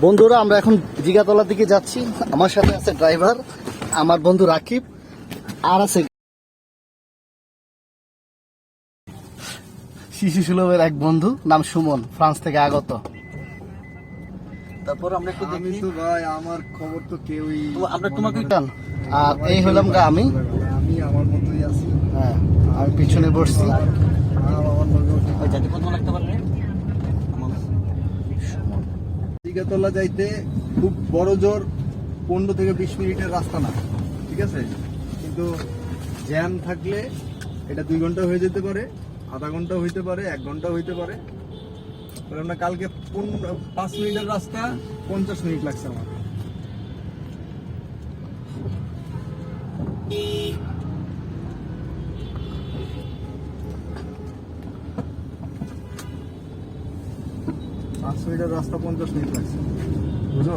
বন্ধুরা আমরা এখন জিগাতলার দিকে যাচ্ছি। আমার সাথে আছে ড্রাইভার, আমার বন্ধু রাকিব, আর আছে শিশু সুলভের এক বন্ধু, নাম সুমন, ফ্রান্স থেকে আগত। তারপর আমরা একটু আমি দেখি তো ভাই আমার খবর তো কেউই আমরা তোমাকে টান। আর এই হলাম গা আমি আমার মতোই আছি। হ্যাঁ, আমি পিছনে বসছি। জিগাতলা যাইতে খুব বড় জোর 15 থেকে 20 মিনিটের রাস্তা না, ঠিক আছে, কিন্তু জ্যাম থাকলে এটা 2 ঘন্টা হয়ে যেতে পারে, আধা ঘন্টা হইতে পারে, 1 ঘন্টা হইতে পারে। আমরা কালকে 5 মিনিটের রাস্তা 50 মিনিট লাগছে আমার। পাঁচ মিনিটের রাস্তা 50 মিনিট লাগছে, বুঝছ?